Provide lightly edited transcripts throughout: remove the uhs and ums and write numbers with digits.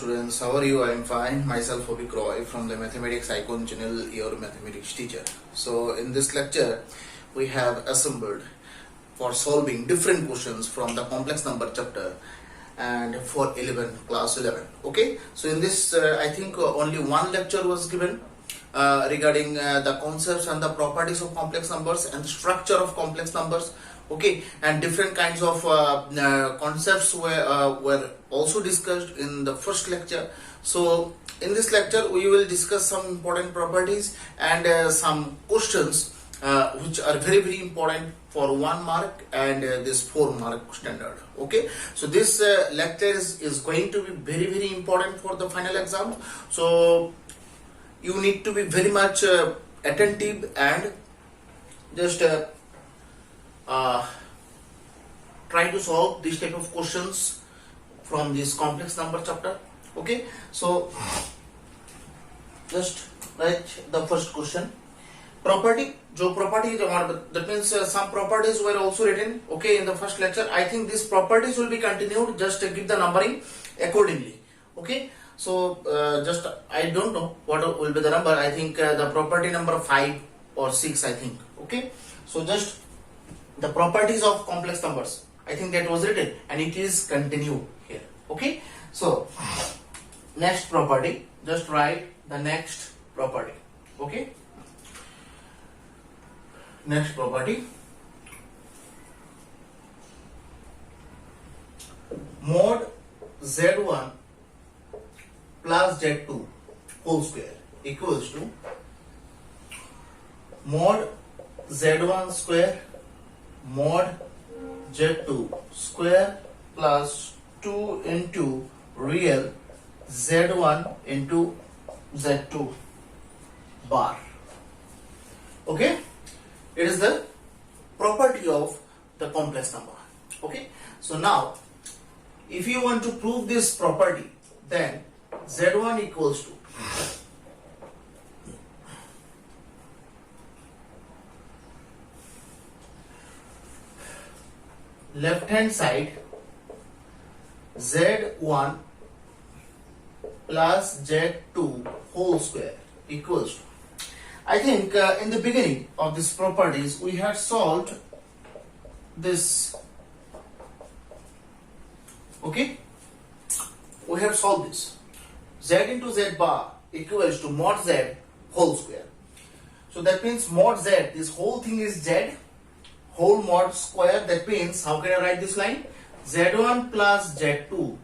students, how are you? I am fine. Myself Obik Roy from the Mathematics Icon channel, your mathematics teacher. So in this lecture, we have assembled for solving different questions from the complex number chapter and for class 11. Okay, so in this I think only one lecture was given regarding the concepts and the properties of complex numbers and structure of complex numbers. Okay, and different kinds of concepts were also discussed in the first lecture. So in this lecture we will discuss some important properties and some questions which are very important for 1 mark and this 4 mark standard. Okay, so this lecture is going to be very important for the final exam. So you need to be very much attentive and just try to solve this type of questions from this complex number chapter. Okay, so just write the first question. Property, that means some properties were also written, okay, in the first lecture. I think these properties will be continued, just give the numbering accordingly. Okay, so just I don't know what will be the number. I think the property number 5 or 6, I think. Okay, so just the properties of complex numbers, I think that was written and it is continued here. Okay, so next property, just write the next property. Okay, next property, mod z1 plus z2 whole square equals to mod z1 square mod z2 square plus 2 into real z1 into z2 bar. Okay, it is the property of the complex number. Okay, so now if you want to prove this property, then z1 equals to left hand side z1 plus z2 whole square equals to, I think in the beginning of this properties we had solved this. Okay, we have solved this. Z into z bar equals to mod z whole square. So that means mod z, this whole thing is z whole mod square. That means how can I write this line? z1 plus z2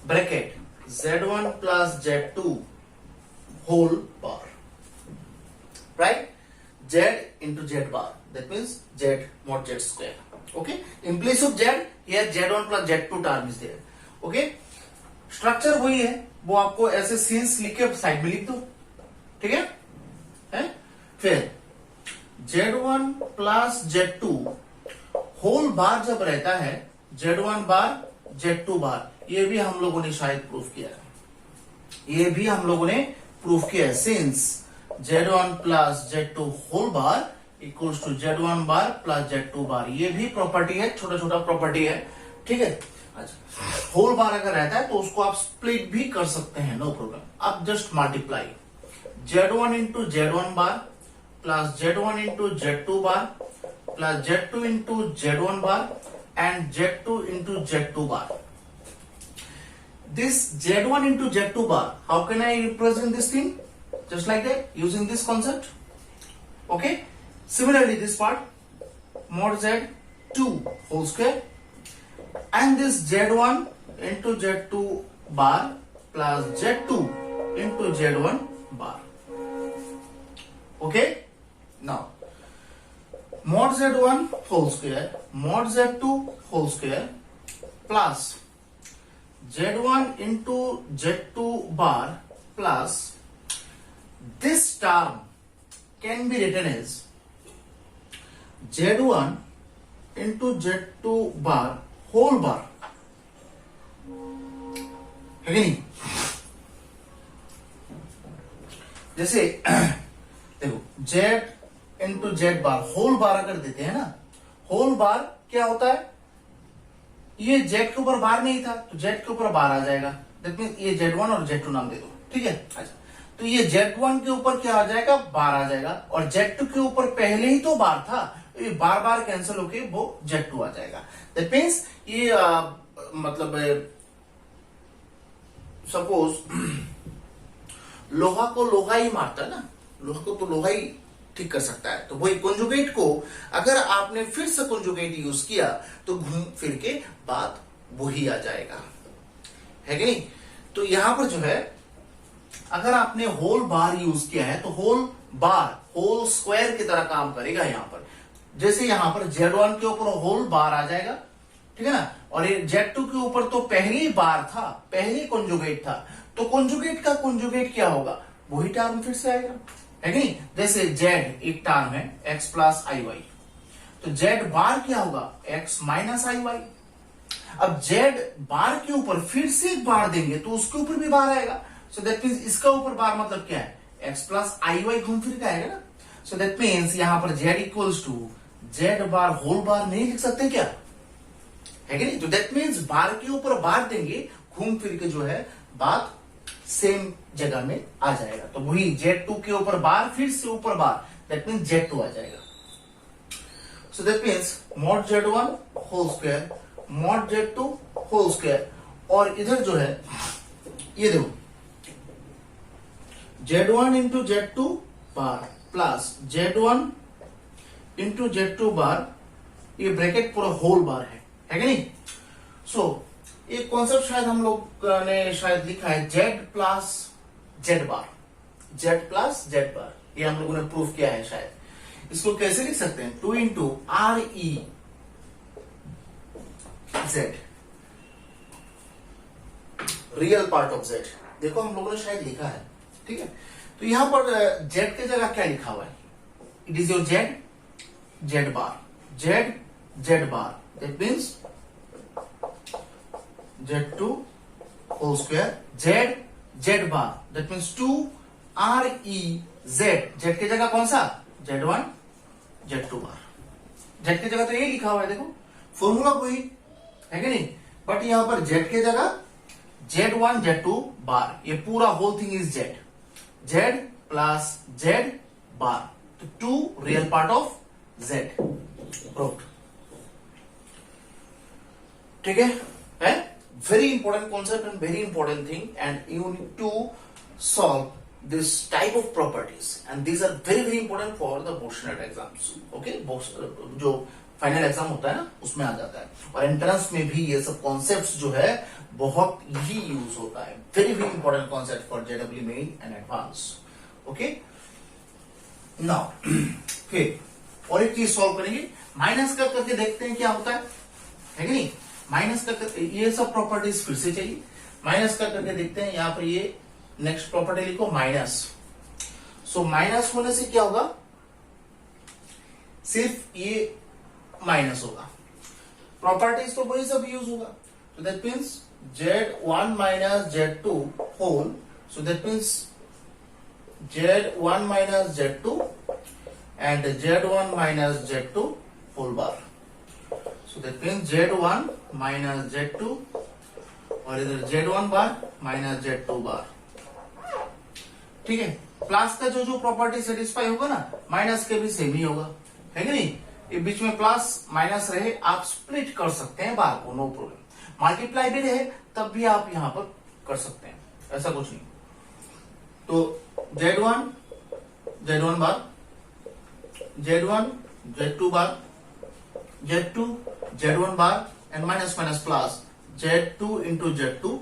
bracket z1 plus z2 whole bar, right? Z into z bar, that means z mod z square. Okay, in place of z here z1 plus z2 term is there. Okay, structure वही है, वो आपको ऐसे scenes लिख के side में लिख दो. ठीक है? फिर z1 प्लस z2 होल बार जब रहता है z1 बार z2 बार, ये भी हम लोगों ने शायद प्रूफ किया है. ये भी हम लोगों ने प्रूफ किया है. Since z1 plus z2 whole bar equals to z1 bar plus z2 bar, ये भी प्रॉपर्टी है, छोटा छोटा प्रॉपर्टी है. ठीक है, अच्छा, होल बार अगर रहता है तो उसको आप स्प्लिट भी कर सकते हैं, नो प्रॉब्लम. आप just multiply z1 into z1 bar plus z1 into z2 bar plus z2 into z1 bar and z2 into z2 bar. This z1 into z2 bar, how can I represent this thing? Just like that, using this concept. Okay, similarly this part mod z2 whole square and this z1 into z2 bar plus z2 into z1 bar. Okay, now mod z1 whole square mod z2 whole square plus z1 into z2 bar plus this term can be written as z1 into z2 bar whole bar. है कि नहीं? जैसे देखो z into z bar whole bar अगर देते हैं ना, whole bar क्या होता है? ये जेड के ऊपर बार नहीं था तो जेड के ऊपर बार आ जाएगा, दैट मींस ये Z1 और Z2 नाम दे दो, ठीक है। अच्छा, तो ये Z1 के ऊपर क्या आ जाएगा, बार आ जाएगा, और Z2 के ऊपर पहले ही तो बार था, ये बार बार कैंसिल होके वो Z2 आ जाएगा। दैट मींस ये मतलब सपोज लोहा को लोहा ही मारता है ना, लोहा को तो लोहा ही ठीक कर सकता है, तो वही कॉन्जुगेट को अगर आपने फिर से कॉन्जुगेट यूज किया तो घूम फिर के बात वही आ जाएगा, है कि नहीं। तो यहां पर जो है अगर आपने होल बार यूज किया है तो होल बार होल स्क्वायर की तरह काम करेगा यहां पर। जैसे यहां पर Z1 के ऊपर होल बार आ जाएगा, ठीक है ना, और ये Z2 के ऊपर तो पहली बार था, पहली कॉन्जुगेट था, तो कॉन्जुगेट का कॉन्जुगेट क्या होगा, वही टर्म फिर से आएगा, है कि नहीं। जैसे Z एक टर्म है x प्लस आई वाई, तो Z बार क्या होगा, x माइनस आई वाई। अब Z बार के ऊपर फिर से एक बार देंगे तो उसके ऊपर भी बार आएगा, सो दैट मीन्स इसका ऊपर बार मतलब क्या है, x प्लस आई वाई घूम फिर के आएगा ना। सो दैट मीन्स यहां पर Z equals to Z bar whole bar नहीं लिख सकते क्या, है कि नहीं। तो दैट मीन्स बार के ऊपर बार देंगे, घूम फिर के जो है बात सेम जगह में आ जाएगा, तो वही Z2 के ऊपर बार फिर से ऊपर बार, दैट मीन्स Z2 आ जाएगा। So that means mod Z1 whole square mod Z2 whole square, और इधर जो है ये देखो Z1 into Z2 bar plus Z1 into Z2 bar, ये ब्रैकेट पूरा होल बार है कि नहीं। सो एक कॉन्सेप्ट शायद हम लोग ने शायद लिखा है Z प्लस Z बार, Z प्लस Z बार, ये हम लोगों ने प्रूव किया है शायद। इसको कैसे लिख सकते हैं, 2 into RE Z real part of Z, देखो हम लोगों ने शायद लिखा है, ठीक है। तो यहां पर Z की जगह क्या लिखा हुआ है, it is your Z bar, Z bar, that means Z2 whole square Z bar, that means 2 RE Z, Z की जगह कौन सा, Z1 Z2 बार, Z की जगह तो ये लिखा हुआ है, देखो फॉर्मूला कोई है कि नहीं, बट यहां पर Z की जगह Z1 Z2 बार, ये पूरा whole thing is Z plus Z bar, तो 2 real part of Z proved, ठीक है। Very important concept and very important thing, and you need to solve this type of properties, and these are very important for the Bosch-NET exams. Okay, जो final exam होता है ना उसमें आ जाता है, और एंट्रेंस में भी ये सब कॉन्सेप्ट्स जो है बहुत ही यूज होता है, very important concept for JEE main and advance. Okay, now फिर और एक चीज सॉल्व करेंगे, माइनस कर करके देखते हैं क्या होता है कि नहीं। माइनस कर ये सब प्रॉपर्टीज फिर से चाहिए, माइनस कर करके देखते हैं, यहां पर ये नेक्स्ट प्रॉपर्टी लिखो माइनस। सो माइनस होने से क्या होगा, सिर्फ ये माइनस होगा, प्रॉपर्टीज तो वही सब यूज होगा, so that means Z1 minus Z2 whole, so that means Z1 minus Z2 and Z1 minus Z2 whole bar, so that means Z1 minus Z2 और इधर Z1 बार माइनस Z2 बार, ठीक है। Plus का जो प्रॉपर्टी सेटिस्फाई होगा ना, minus के भी सेम ही होगा, है कि नहीं। ये बीच में प्लस माइनस रहे आप स्प्लिट कर सकते हैं बार को, नो प्रॉब्लम। मल्टीप्लाई भी रहे तब भी आप यहां पर कर सकते हैं, ऐसा कुछ नहीं। तो Z1 bar, Z1 Z2 bar, Z2 Z1 bar, and minus plus Z2 into Z2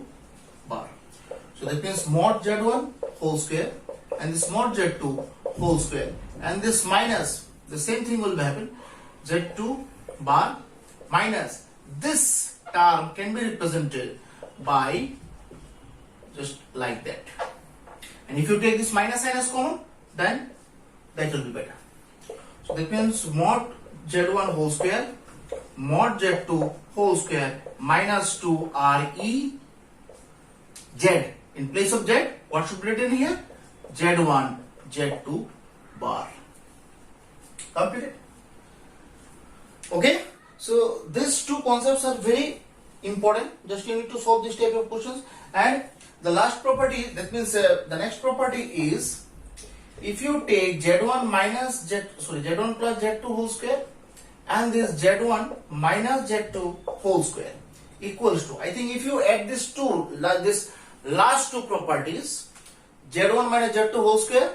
bar. So that means mod Z1 whole square and this mod Z2 whole square, and this minus, the same thing will happen, Z2 bar minus this term can be represented by just like that, and if you take this minus common, then that will be better. So that means mod Z1 whole square mod Z2 whole square minus 2 RE Z, in place of Z what should be written here, Z1 Z2 bar, completed. Okay, so these two concepts are very important. Just you need to solve this type of questions. And the last property, that means the next property is, if you take z1 minus z1 plus z2 whole square and this z1 minus z2 whole square equals to, I think if you add this last two properties, z1 minus z2 whole square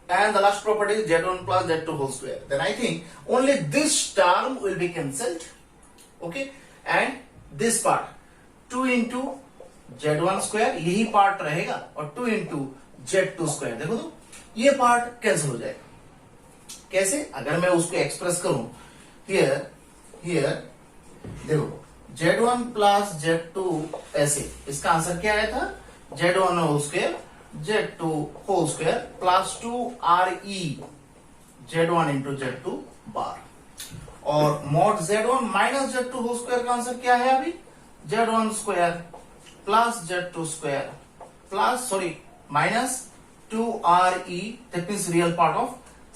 and the last property is z1 plus z2 whole square, then I think only this term will be cancelled. Okay, and this part 2 into z1 square यही part रहेगा और 2 into z2 square, देखो तो ये part cancel हो जाएगा. कैसे? अगर मैं उसको एक्सप्रेस करूं, हियर देखो z1 प्लस z2 ऐसे, इसका आंसर क्या आया था? z1 whole square z2 whole square plus 2re z1 into z2 bar. और mod z1 minus z2 whole square का आंसर क्या है? अभी z1 square plus z2 square plus minus 2re, that means real part of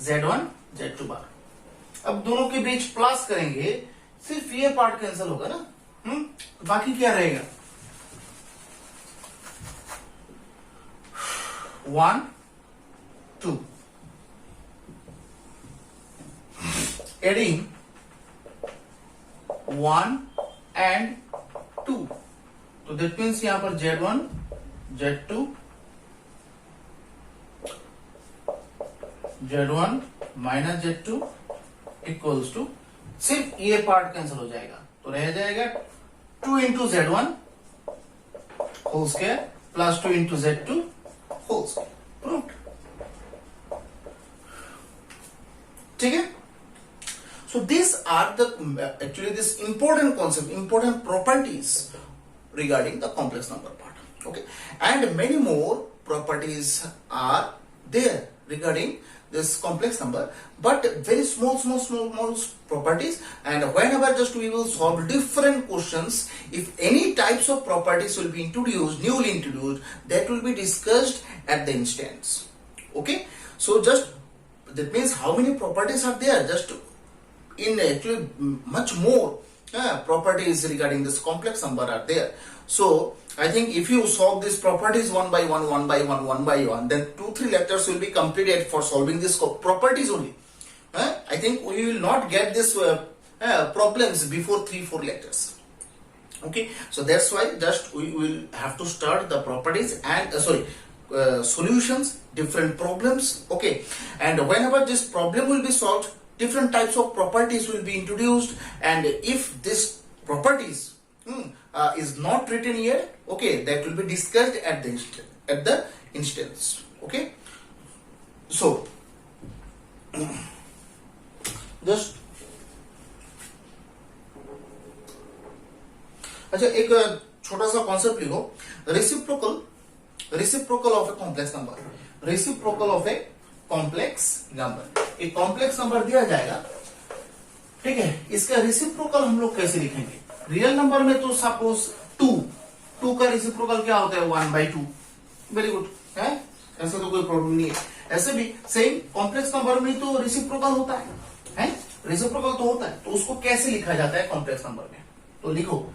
z1 z2 bar. अब दोनों के बीच plus करेंगे, सिर्फ ये पार्ट कैंसिल होगा ना. तो बाकी क्या रहेगा? 1 2 एडिंग 1 and 2, तो दैट मीन्स यहां पर z1 z2 z1 minus z2 equals to, सिर्फ ये पार्ट कैंसिल हो जाएगा तो रह जाएगा 2 into z1 whole square plus 2 into z2 whole square. Proved. ठीक है. So these are the actually this important concept, important properties regarding the complex number part. Okay, and many more properties are there regarding this complex number, but very small properties. And whenever just we will solve different questions, if any types of properties will be introduced, newly introduced, that will be discussed at the instance. Okay, so just that means how many properties are there? Just in actually much more properties regarding this complex number are there. So I think if you solve these properties one by one, then 2-3 lectures will be completed for solving these properties only. I think we will not get this problems before 3-4 lectures. Okay, so that's why just we will have to start the properties and solutions, different problems. Okay, and whenever this problem will be solved, different types of properties will be introduced, and if this properties is not written here, okay, that will be discussed at the instance. Okay, so just अच्छा एक छोटा सा concept लिखो, reciprocal of a complex number. Reciprocal of a complex number, एक complex number दिया जाएगा. ठीक है, इसका रेसिप्रोकल हम लोग कैसे लिखेंगे? रियल नंबर में तो सपोज 2 का रेसिप्रोकल क्या होता है? 1/2. वेरी गुड है, ऐसा तो कोई प्रॉब्लम नहीं है. ऐसे भी सेम कॉम्प्लेक्स नंबर में तो रेसिप्रोकल होता है? रेसिप्रोकल तो होता है, तो उसको कैसे लिखा जाता है कॉम्प्लेक्स नंबर में? तो लिखो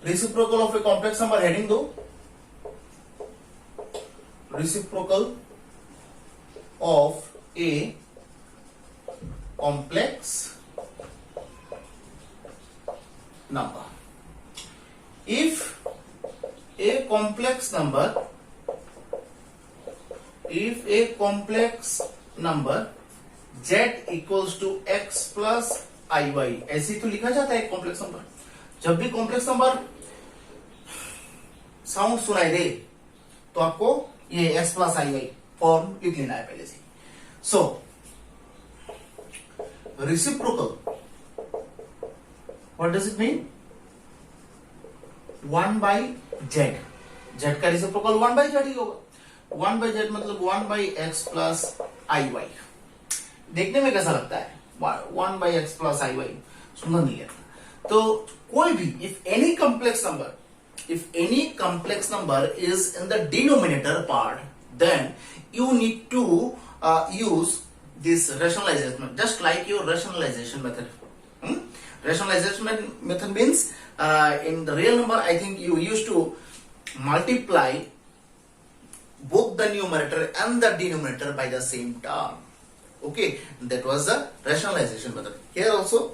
reciprocal of a complex number, heading दो reciprocal of a complex number. If a complex number z equals to x plus iy, ऐसे तो लिखा जाता है कॉम्प्लेक्स नंबर. जब भी कॉम्प्लेक्स नंबर साउंड सुनाई दे तो आपको ये x plus iy फॉर्म लिख लेना है पहले से. So reciprocal, what does it mean? 1/z. z का रेसिप्रोकल 1/z ही होगा. 1/z मतलब 1/x plus iy. देखने में कैसा लगता है? 1/x plus iy सुंदर नहीं लगता. तो कोई भी if any complex number is in the denominator part, then you need to use this rationalization, just like your rationalization method. Rationalization method means in the real number, I think you used to multiply both the numerator and the denominator by the same term. Okay, that was the rationalization method. Here also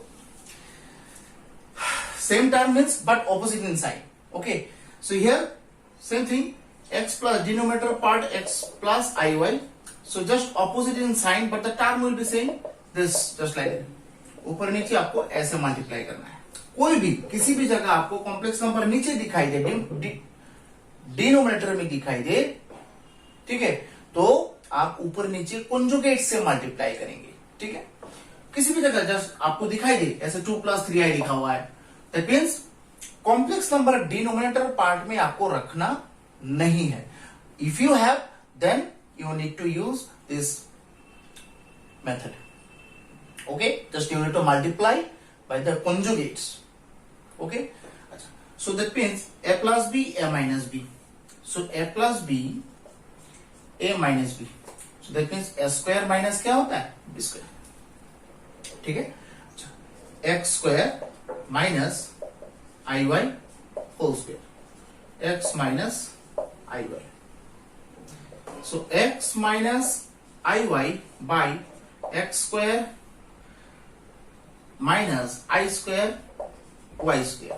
same term means but opposite in sign. Okay, so here same thing, x plus denominator part x plus iy, so just opposite in sign but the term will be same. This just like that, ऊपर नीचे आपको ऐसे multiply करना है. कोई भी किसी भी जगह आपको कॉम्प्लेक्स नंबर नीचे दिखाई दे, डिनोमिनेटर में दिखाई दे, ठीक है, तो आप ऊपर नीचे कॉन्जुगेट से मल्टीप्लाई करेंगे. ठीक है, किसी भी जगह जस्ट आपको दिखाई दे ऐसे 2 + 3i लिखा हुआ है, that means complex number denominator part में आपको रखना नहीं है. If you have then you need to use this method. Okay, just you need to multiply by the conjugates. Okay, so that means a plus b, a minus b. So a plus b, a minus b. So that means a square minus क्या होता है, b square. ठीक है, x square minus iy whole square. X minus iy. So x minus iy by x square minus I square y square.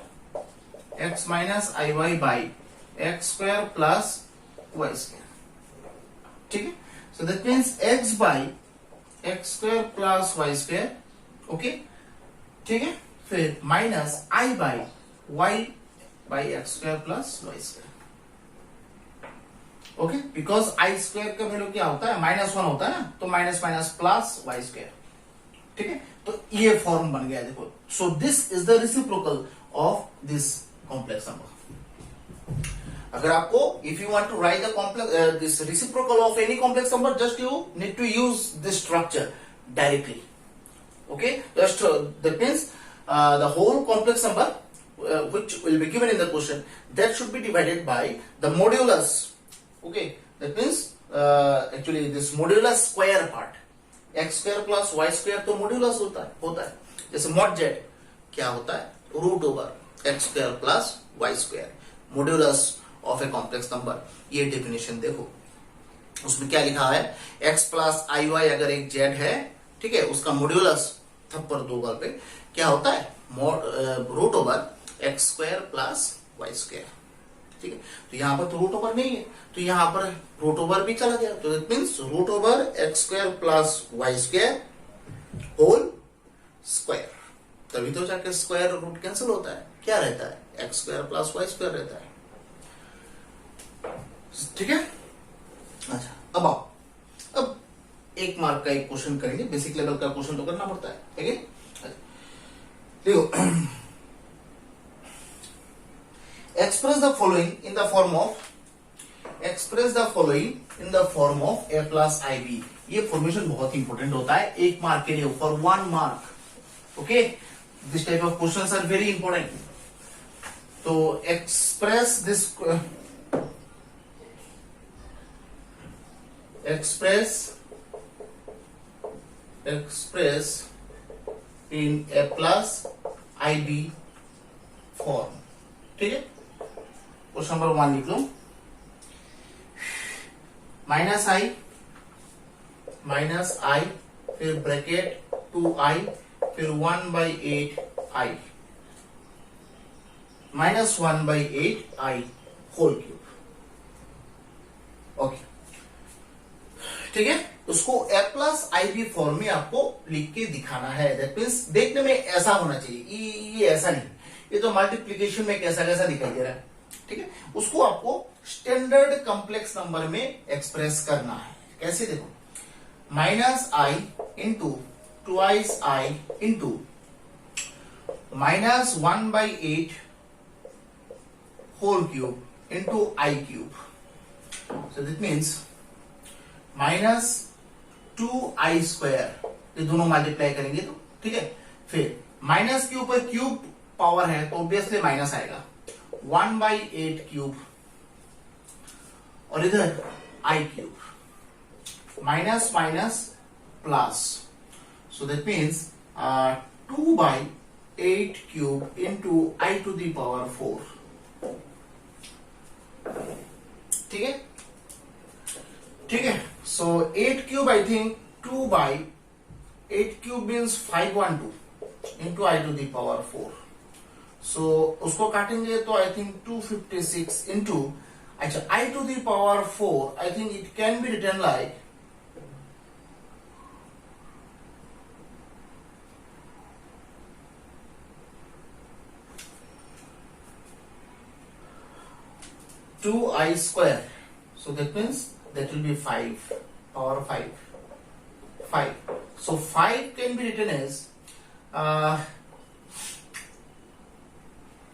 X minus iy by x square plus y square. ठीक है, so that means x by x square plus y square. okay, ठीक है, फिर minus I by y by x square plus y square. okay, because I square का value क्या होता है, -1 होता है ना, तो minus minus plus y square. ठीक है, तो ये फॉर्म बन गया देखो. So this is the reciprocal of this complex number. अगर आपको if you want to write the complex this reciprocal of any complex number, just you need to use this structure directly. Okay, just that means the whole complex number which will be given in the question, that should be divided by the modulus. okay, that means actually this modulus square part, x square plus y square तो modulus होता है. जैसे mod Z क्या होता है, root over X square plus Y square, modulus of a complex number. ये definition देखो, उसमें क्या लिखा है, x प्लस आई वाई अगर एक जेड है, ठीक है, उसका मॉड्यूलस थप्पड़ 2 बार पे क्या होता है, root over X square plus Y square. ठीक है, तो यहां पर तो रूट ओवर नहीं है, तो यहां पर रूट ओवर भी चला गया, तो it means root over X square plus Y square whole square. तभी तो जाके स्क्वायर रूट कैंसिल होता है, क्या रहता है, X square plus Y square रहता है. ठीक है, अच्छा, अब आओ, अब 1 मार्क का एक क्वेश्चन करेंगे. बेसिक लेवल का क्वेश्चन तो करना पड़ता है. ठीक है, देखो, express the following in the form of a plus ib. ये फॉर्मेशन बहुत इंपॉर्टेंट होता है 1 मार्क के लिए, for 1 mark. Okay, this type of questions are very important. तो express in a plus ib form. ठीक है, क्वेश्चन नंबर 1 लिख लो, माइनस आई फिर ब्रैकेट 2i फिर 1/8 i minus 1/8 i whole cube. Okay, ठीक है, उसको a plus I B form में आपको लिख के दिखाना है. दैट मीन्स देखने में ऐसा होना चाहिए, ये ऐसा नहीं, ये तो मल्टीप्लीकेशन में कैसा कैसा दिखाई दे रहा है. ठीक है, उसको आपको स्टैंडर्ड कॉम्प्लेक्स नंबर में एक्सप्रेस करना है. कैसे, देखो, minus I into twice I into minus 1/8 whole cube into I cube. So that means minus 2i square, ये दोनों मल्टीप्लाई करेंगे तो ठीक है. फिर माइनस के ऊपर क्यूब पावर है तो ऑब्वियसली माइनस आएगा, 1/8 क्यूब और इधर i cube, minus minus plus. So that means 2 8 cube into I to the power 4। ठीक है, ठीक है। So 8 cube I think 2 by 8 cube means 512 into I to the power 4। So उसको काटेंगे तो आई थिंक 256 इंटू, अच्छा I to the power 4 I think it can be written like 2i square. So that means that will be 5 power 5. So 5 can be written as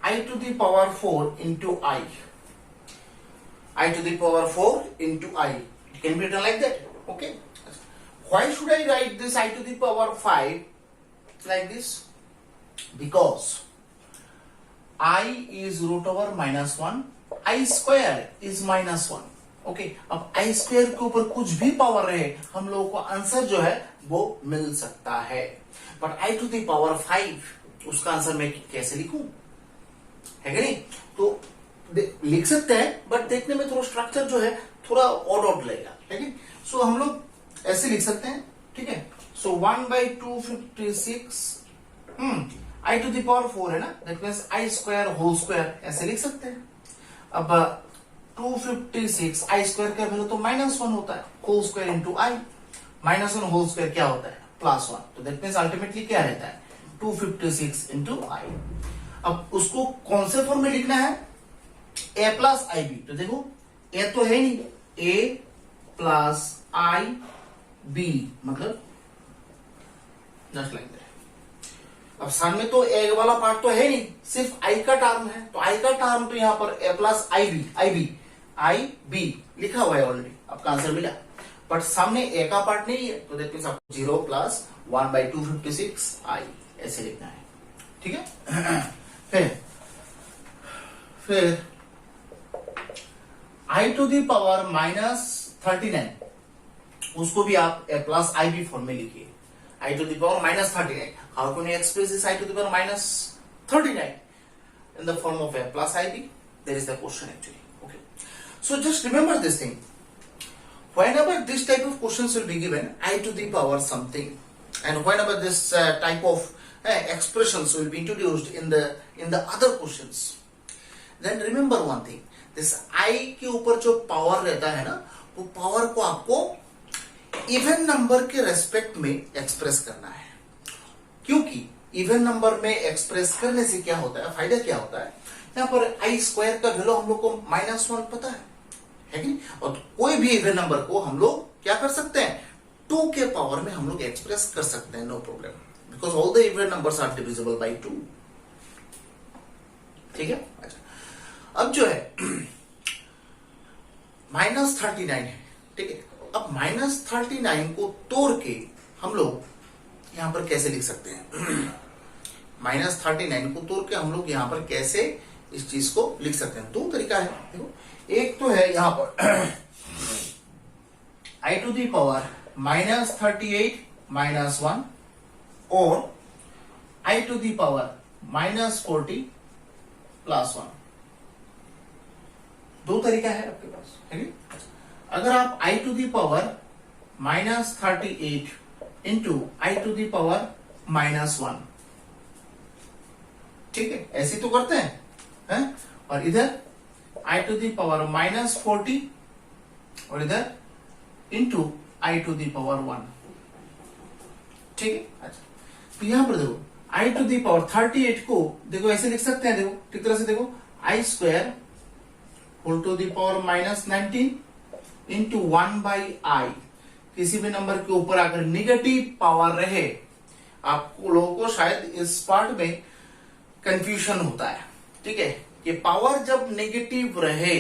I to the power 4 into I. I to the power 4 into I. It can be written like that. Okay. Why should I write this I to the power 5 like this? Because I is root over -1. I square is -1. Okay, अब आई square के ऊपर कुछ भी power रहे हम लोगों को answer जो है वो मिल सकता है। But I to the power 5 उसका आंसर मैं कैसे लिखूं, है कि नहीं? तो लिख सकते हैं बट देखने में थोड़ा स्ट्रक्चर जो है थोड़ा ऑड ऑड लगेगा, है कि? सो हम लोग ऐसे लिख सकते हैं, ठीक है। सो 1/256 आई टू दी पावर 4 है ना, that means I square whole square ऐसे लिख सकते हैं। अब 256 आई स्क्वायर का वैल्यू तो -1 होता है, होल स्क्वायर इंटू आई, -1 होल स्क्वायर क्या होता है +1, तो दैट मीन्स अल्टीमेटली क्या रहता है 256 इंटू आई। अब उसको कौन से फॉर्म में लिखना है, a प्लस आई बी, तो देखो a तो है नहीं, a प्लस आई बी मतलब जस्ट लाइक दैट। अब सामने तो ए वाला पार्ट तो है नहीं, सिर्फ आई का टर्म है, तो आई का टर्म तो यहां पर a प्लस आई बी लिखा हुआ है ऑलरेडी, आपका आंसर मिला। बट सामने ए का पार्ट नहीं है, तो दैट मींस आपको 0 प्लस 1/256 आई ऐसे लिखना है, ठीक है। फिर आई टू दी पावर -39 उसको भी आप a plus I B form में लिखिए, I to the power -39. How can you express this I to the power -39 in the form of a plus IB? There is the question actually. Okay. So just remember this thing. Whenever this type of questions will be given, I to the power something, and whenever this type of expressions will be introduced in the other questions, then remember one thing. This I के ऊपर जो power रहता है ना, वो power को आपको even number के रेस्पेक्ट में एक्सप्रेस करना है, क्योंकि इवन नंबर में एक्सप्रेस करने से क्या होता है, फायदा क्या होता है, यहाँ पर आई स्क्वायर का वैल्यू हम लोग को -1 पता है कि नहीं? और कोई भी इवन नंबर को हम लोग क्या कर सकते हैं, 2 के पावर में हम लोग एक्सप्रेस कर सकते हैं, no problem, because all the even numbers are divisible by 2। ठीक है, अच्छा अब जो है -39 है, ठीक है। अब -39 को तोड़ के हम लोग यहां पर कैसे लिख सकते हैं -39 को तोड़ के हम लोग यहां पर कैसे इस चीज को लिख सकते हैं, 2 तरीका है। देखो, एक तो है यहां पर आई टू दी पावर -38 -1 और आई टू दी पावर -40 +1, 2 तरीका है आपके पास, है कि? अगर आप i to the power -38 into I to the power -1, ठीक है, ऐसे तो करते हैं? और इधर i टू दी पावर -40 और इधर into I to the power 1, ठीक है। अच्छा, तो यहां पर देखो i टू दी पावर 38 को देखो ऐसे लिख सकते हैं, देखो ठीक तरह से देखो, I square whole to the power -19 into 1/i। किसी भी नंबर के ऊपर अगर निगेटिव पावर रहे, आप लोगों को शायद इस पार्ट में कंफ्यूजन होता है, ठीक है, कि पावर जब नेगेटिव रहे,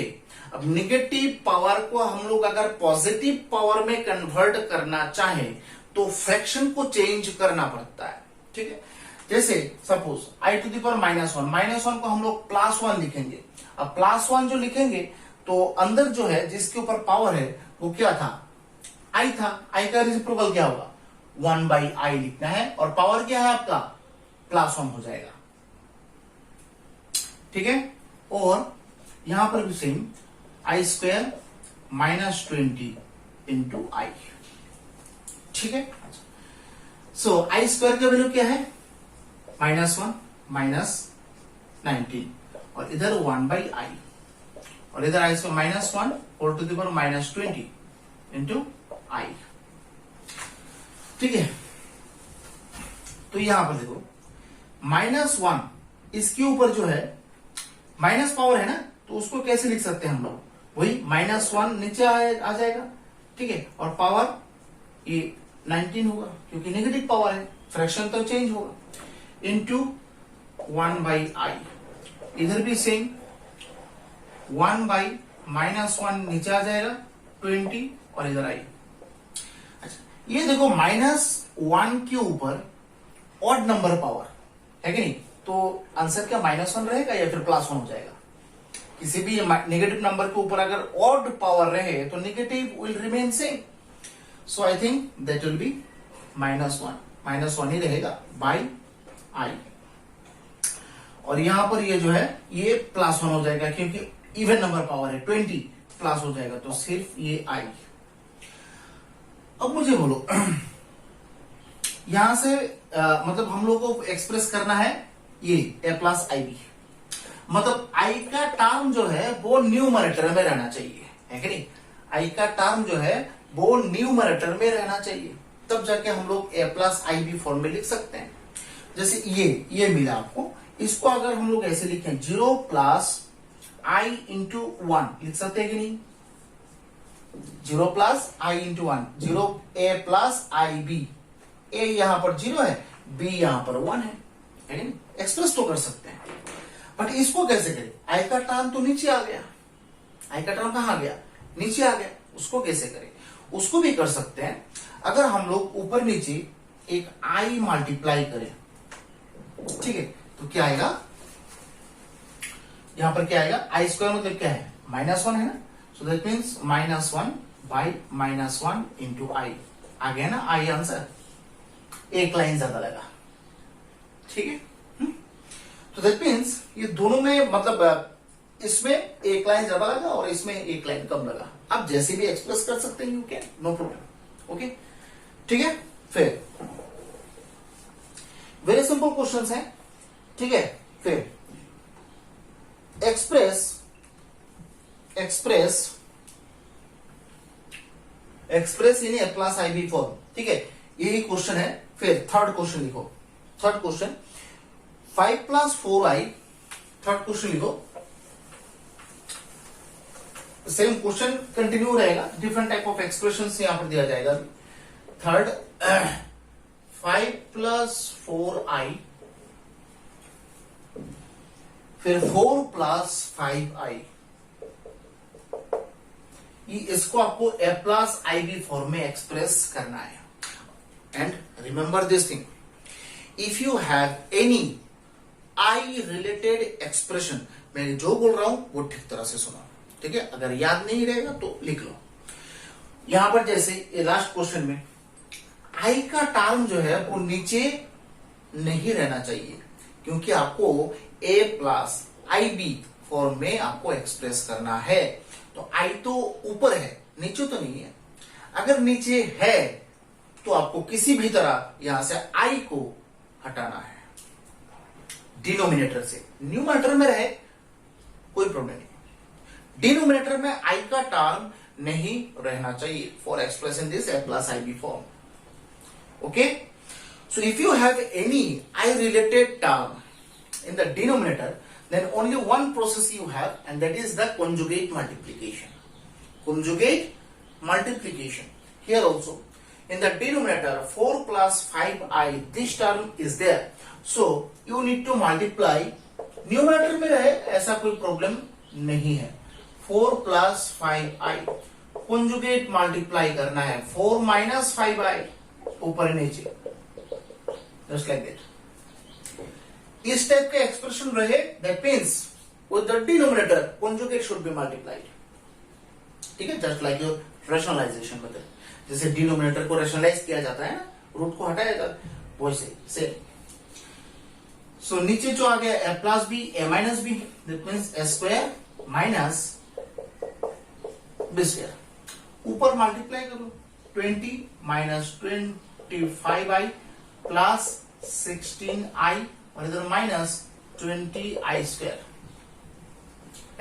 अब नेगेटिव पावर को हम लोग अगर पॉजिटिव पावर में कन्वर्ट करना चाहें तो फ्रैक्शन को चेंज करना पड़ता है, ठीक है। जैसे suppose I to the power -1 को हम लोग +1 लिखेंगे। अब +1 जो लिखेंगे तो अंदर जो है जिसके ऊपर पावर है वो क्या था, आई था, आई का रेसिप्रोकल क्या होगा 1/i लिखना है, और पावर क्या है आपका +1 हो जाएगा, ठीक है। और यहां पर भी same I square minus 20 into I, ठीक है। सो आई स्क्वायर का वैल्यू क्या है, -1 -19 और इधर 1/i और इधर I square -1 whole to the power -20 into I, ठीक है। तो यहां पर देखो -1 इसके ऊपर जो है माइनस पावर है ना, तो उसको कैसे लिख सकते हैं हम लोग, वही -1 नीचे आ जाएगा, ठीक है। और पावर ये 19 होगा क्योंकि नेगेटिव पावर है, फ्रैक्शन तो चेंज होगा, इंटू 1/i। इधर भी सेम 1/-1 नीचे आ जाएगा 20 और इधर आई। अच्छा ये देखो -1 के ऊपर ऑड नंबर पावर है कि नहीं, तो आंसर क्या -1 रहेगा या फिर +1 हो जाएगा। किसी भी नेगेटिव नंबर के ऊपर अगर ऑड पावर रहे तो negative will remain same, so I think that will be -1 ही रहेगा बाय आई। और यहां पर ये जो है ये +1 हो जाएगा क्योंकि इवन नंबर पावर है 20 प्लस हो जाएगा, तो सिर्फ ये आई। अब मुझे बोलो यहां से मतलब हम लोग को एक्सप्रेस करना है ये a+ib, मतलब i का टर्म जो है वो न्यूमरेटर में रहना चाहिए, है कि नहीं। i का टर्म जो है वो न्यूमरेटर में रहना चाहिए, तब जाके हम लोग a+ib फॉर्म में लिख सकते हैं। जैसे ये मिला आपको, इसको अगर हम लोग ऐसे लिखें 0 + i × 1 लिख सकते हैं कि नहीं, 0 + i × 1, 0 a+ib, a यहां पर 0 है, b यहां पर 1 है कि नहीं, एक्सप्रेस तो कर सकते हैं। बट इसको कैसे करें, आई का टर्म तो नीचे आ गया, आई का टर्म कहां गया, नीचे आ गया, उसको कैसे करें, उसको भी कर सकते हैं। अगर हम लोग ऊपर नीचे एक आई मल्टीप्लाई करें, ठीक है, तो क्या आएगा, यहां पर क्या आएगा, आई स्क्वायर मतलब क्या है, -1 है ना, सो दैट मीन्स -1/-1 इंटू आई आ गया ना, आई आंसर, एक लाइन ज्यादा लगा, ठीक है। तो दैट मीन्स ये दोनों में मतलब इसमें एक लाइन ज्यादा लगा और इसमें एक लाइन कम लगा, आप जैसे भी एक्सप्रेस कर सकते हैं, you can, no problem, okay, ठीक है। फिर वेरी सिंपल क्वेश्चंस हैं, ठीक है। फिर एक्सप्रेस इन a+ib फॉर्म, ठीक है, यही क्वेश्चन है। फिर थर्ड क्वेश्चन लिखो, third question 5 + 4i, third question लिखो, सेम क्वेश्चन कंटिन्यू रहेगा, डिफरेंट टाइप ऑफ एक्सप्रेशन यहां पर दिया जाएगा। थर्ड 5 + 4i, फिर 4 + 5i, इसको आपको a+ib फॉर्म में एक्सप्रेस करना है। And remember this thing, if you have any I related expression, मैं जो बोल रहा हूं वो ठीक तरह से सुनो, ठीक है। अगर याद नहीं रहेगा तो लिख लो। यहां पर जैसे लास्ट क्वेश्चन में आई का टर्म जो है वो नीचे नहीं रहना चाहिए, क्योंकि आपको a+ib फॉर्म में आपको एक्सप्रेस करना है। तो आई तो ऊपर है, नीचे तो नहीं है। अगर नीचे है तो आपको किसी भी तरह यहां से आई को हटाना है डिनोमिनेटर से, न्यूमरेटर में रहे कोई प्रॉब्लम नहीं, डिनोमिनेटर में आई का टर्म नहीं रहना चाहिए for expressing this a+ib form, okay. So if you have any I related term in the denominator, then only one process you have, and that is the conjugate multiplication. Conjugate multiplication. Here also, in the denominator 4 + 5i, this term is there. So you need to multiply. Numerator में रहे ऐसा कोई problem नहीं है। 4 + 5i conjugate multiply करना है, 4 - 5i ऊपर नीचे, just like that. इस टाइप के एक्सप्रेशन रहे, that means with the denominator conjugate should be multiplied, ठीक है, just like your rationalization method, जैसे डिनोमिनेटर को रैशनलाइज किया जाता है ना, रूट को हटाया जाता है, वैसे सेम। सो नीचे जो आ गया ए plus B A minus B, that means A square minus B square. ऊपर मल्टीप्लाई करो 20 माइनस 25i प्लस 16i और इधर माइनस 20i स्क्वायर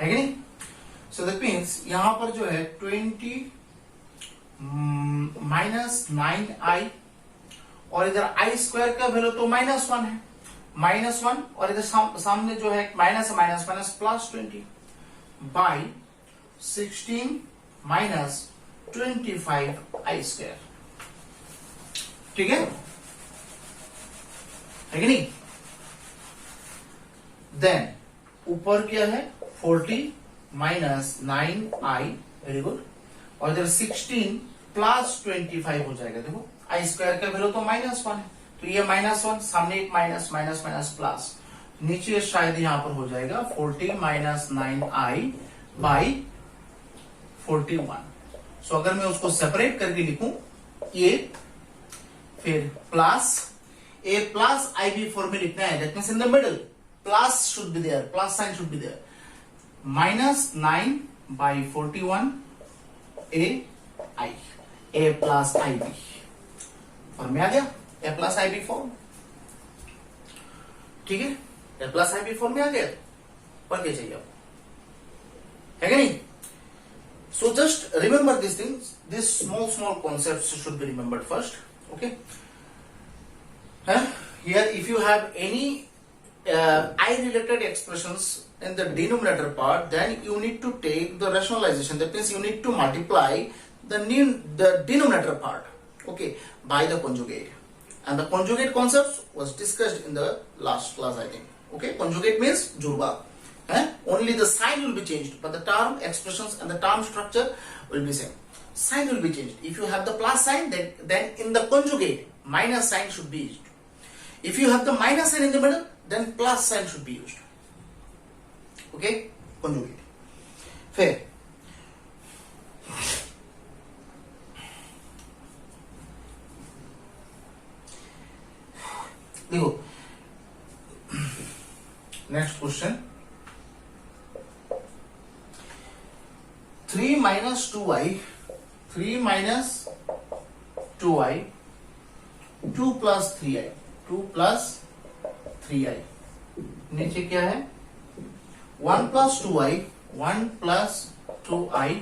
है कि नहीं. सो दैट मीन्स यहां पर जो है 20 माइनस 9i और इधर i स्क्वायर का वैल्यू तो -1 है, -1 और इधर सामने जो है minus minus minus plus 20 by 16 minus 25i square. ठीक है कि नहीं. देन ऊपर क्या है 40 माइनस 9i, वेरी गुड, और इधर 16 प्लस 25 हो जाएगा. देखो i स्क्वायर का वैल्यू तो -1 है, तो ये -1 सामने एक माइनस माइनस माइनस प्लस, नीचे शायद यहां पर हो जाएगा 40 माइनस 9i बाई 41. सो अगर मैं उसको सेपरेट करके लिखूं ये, फिर plus a plus I B form में लिखना है, that means in the middle plus should be there, plus sign should be there. -9 by 41 a i, a plus I B form में आ गया, ए प्लस आई बी फॉर्म. ठीक है, a plus I B form में आ गया. और क्या चाहिए आपको, है कि नहीं. So just remember these things, these small concepts should be remembered first. Okay. Here if you have any I related expressions in the denominator part, then you need to take the rationalization. That means you need to multiply the denominator part, okay, by the conjugate. And the conjugate concept was discussed in the last class, I think. Okay, conjugate means jurba. Only the sign will be changed, but the term expressions and the term structure will be same. Sign will be changed. If you have the plus sign, then in the conjugate minus sign should be used. If you have the minus sign in the middle, then plus sign should be used. Okay, conjugate. Fair. देखो next question. 3 minus 2i, 3 minus 2i, 2 plus 3i, 2 plus 3i. नीचे क्या है 1 plus 2i, 1 plus 2i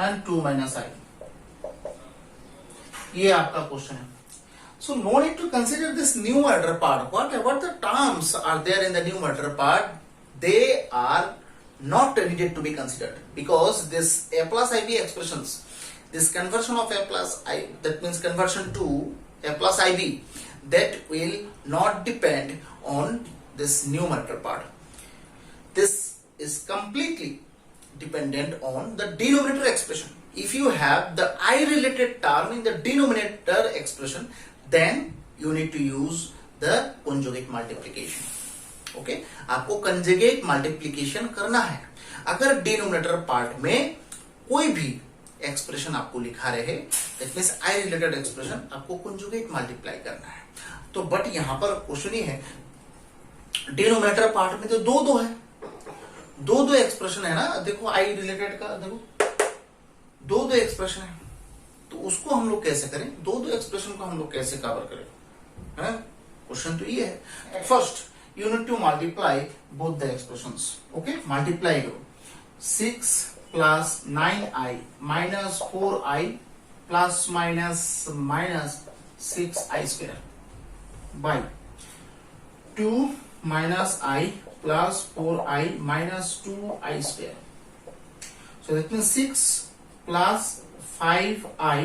and 2 minus i. ये आपका question है. So no need to consider this numerator part. What the terms are there in the numerator part, they are not needed to be considered, because this a plus ib expressions, this conversion of a plus I, that means conversion to a plus ib, that will not depend on this numerator part. This is completely dependent on the denominator expression. If you have the I related term in the denominator expression, then you need to use the conjugate multiplication. Okay, आपको conjugate multiplication करना है. अगर denominator part में कोई भी expression आपको लिखा रहे, that means I related expression, आपको कंजुगेट मल्टीप्लाई करना है. तो बट यहां पर क्वेश्चन ही है, डिनोमिनेटर पार्ट में तो दो है, दो एक्सप्रेशन है ना. देखो आई रिलेटेड का देखो दो एक्सप्रेशन है, तो उसको हम लोग कैसे करें, दो एक्सप्रेशन को हम लोग कैसे कवर करें. क्वेश्चन तो ये है. First you need to multiply both the expressions. Okay, multiply 6 plus 9i minus 4i plus minus 6i square by 2 minus I plus 4i minus 2i square. So that means 6 plus 5i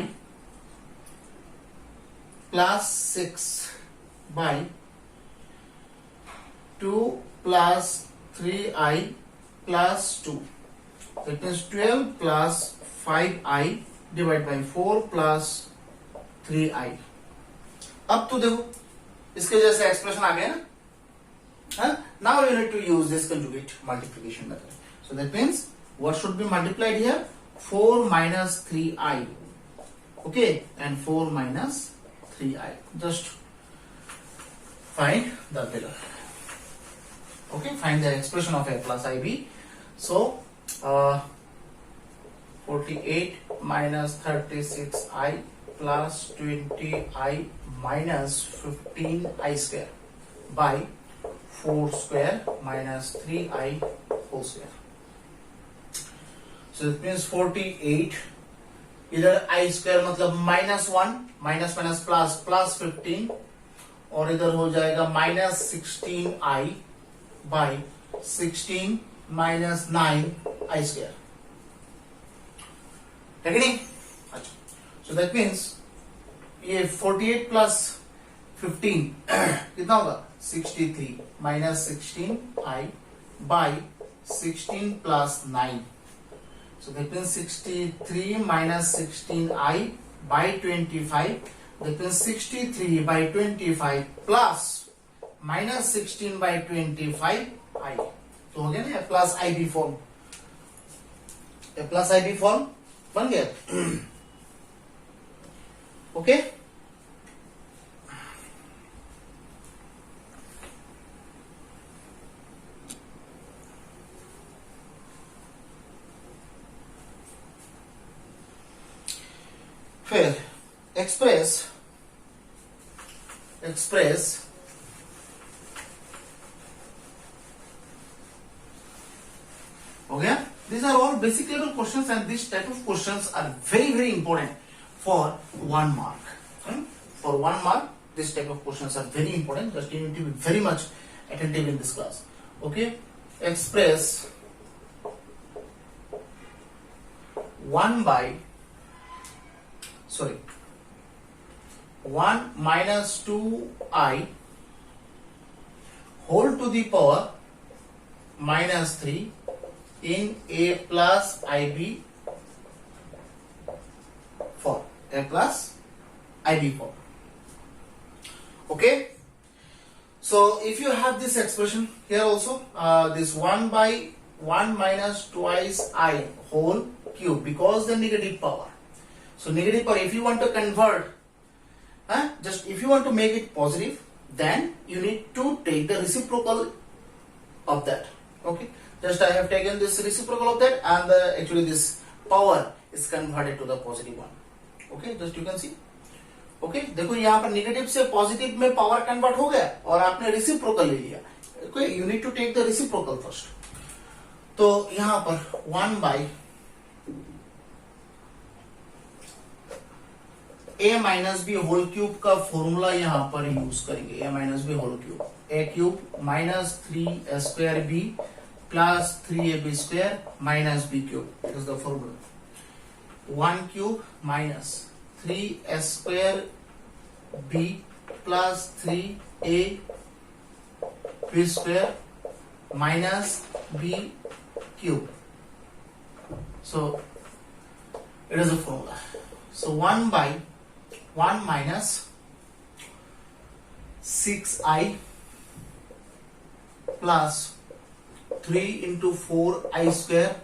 plus 6 by 2 plus 3i plus 2. That means 12 plus 5i divided by 4 plus 3i. अब तो देखो इसके जैसे expression आ गया ना. Now you need to use this conjugate multiplication method. So that means what should be multiplied here? 4 minus 3i. Okay, and 4 minus 3i. Just find the below. Okay, find the expression of a plus ib. So 48 minus 36i plus 20i minus 15i square by 4 square minus 3i whole square. So it means 48, इधर i square मतलब minus 1, minus minus plus plus 15, और इधर हो जाएगा minus 16i by 16 minus 9i square. ठीक है नहीं? अच्छा, so that means ये 48 plus 15 कितना होगा 63 minus 16i by 16 plus 9. So that means 63 minus 16i by 25. That means 63 by 25 plus minus 16 by 25i. तो हो गया ना plus ib form. Plus ib form बन गया. ओके, फिर express हो गया. These are all basic level questions and this type of questions are very important for 1 mark. For 1 mark, this type of questions are very important. Just you need to be very much attentive in this class. Okay, express 1 minus 2i whole to the power minus 3 in a plus ib form. A plus ib form. Okay, so if you have this expression here also, this 1 by 1 minus twice I whole cube, because the negative power. So negative power, if you want to convert, just if you want to make it positive, then you need to take the reciprocal of that. Okay, just I have taken this reciprocal of that, and actually this power is converted to the positive one. Okay, just you can see. Okay, देखो यहाँ पर negative से positive में power convert हो गया और आपने reciprocal ले लिया. Okay, you need to take the reciprocal first. तो यहाँ पर 1 by a minus b whole cube का फॉर्मूला यहाँ पर यूज करेंगे. a minus b whole cube, a cube minus 3 square b plus 3ab square minus b cube. That is the formula. 1 cube minus 3 square b plus 3a b square minus b cube. So it is a formula. So 1 by 1 minus 6i plus 3 into 4i square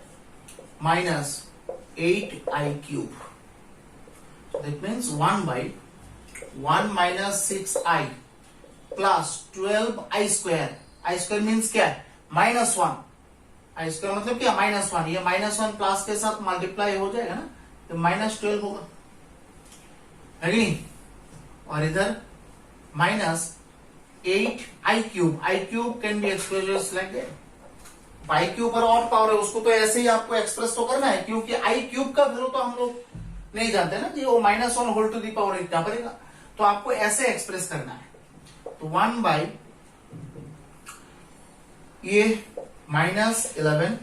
minus 8i cube. So that means 1 by 1 minus 6i plus 12i square. I square means क्या? minus 1. I square मतलब क्या? minus 1. ये minus 1 plus के साथ multiply हो जाएगा ना, तो minus 12 होगा, है कि नहीं? और इधर minus 8i cube. I cube can be expressed like that. i के ऊपर और पावर है, उसको तो ऐसे ही आपको एक्सप्रेस तो करना है, क्योंकि i क्यूब का वैल्यू तो हम लोग नहीं जानते ना कि वो minus 1 whole to the power इतना पड़ेगा, तो आपको ऐसे एक्सप्रेस करना है. तो 1 बाई ये माइनस 11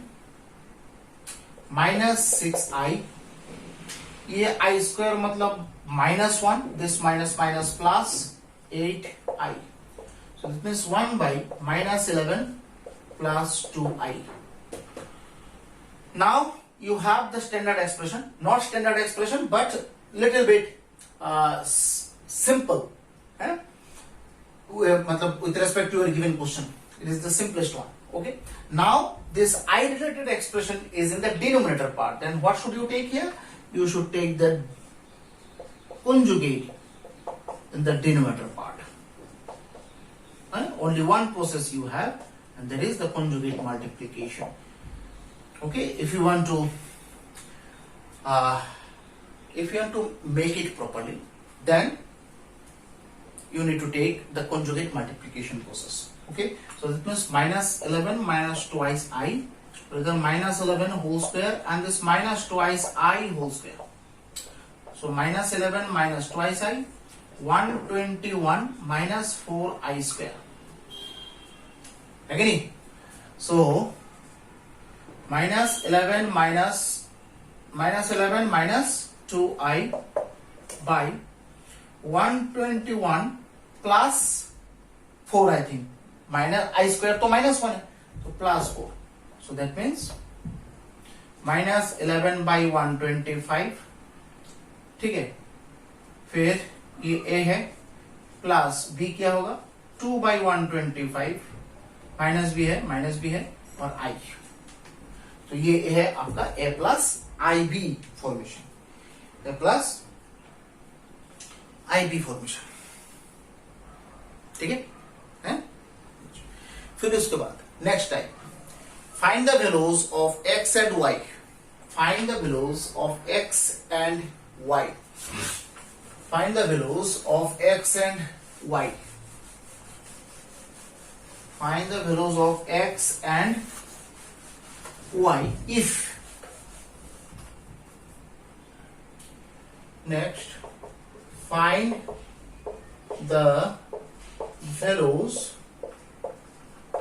माइनस 6i, ये i स्क्वायर मतलब minus 1, this minus minus plus 8i. So this means 1 by minus 11 plus 2i. Now you have the standard expression, not standard expression but little bit simple, मतलब with respect to your given question, it is the simplest one. Okay, now this I related expression is in the denominator part. Then what should you take here? You should take the conjugate in the denominator part. only one process you have, and that is the conjugate multiplication. Okay, if you want to make it properly, then you need to take the conjugate multiplication process. Okay, so that means minus 11 minus twice I, rather minus 11 whole square, and this minus twice I whole square. So minus 11 minus twice I, 121 minus 4I square. Again, so minus 11 minus 2I by 121 plus 4, I think. Minus I square तो minus 1 है, so plus 4. So that means minus 11 by 125. ठीक है, फिर ये a है, plus b क्या होगा 2 by 125, minus b है और i. तो ये है आपका a प्लस IB फॉर्मेशन, a प्लस IB फॉर्मेशन. ठीक है? फिर उसके बाद next type, find the values of x and y. Find the values of x and y. Find the values of x and y. Find the values of x and y if. Next, find the values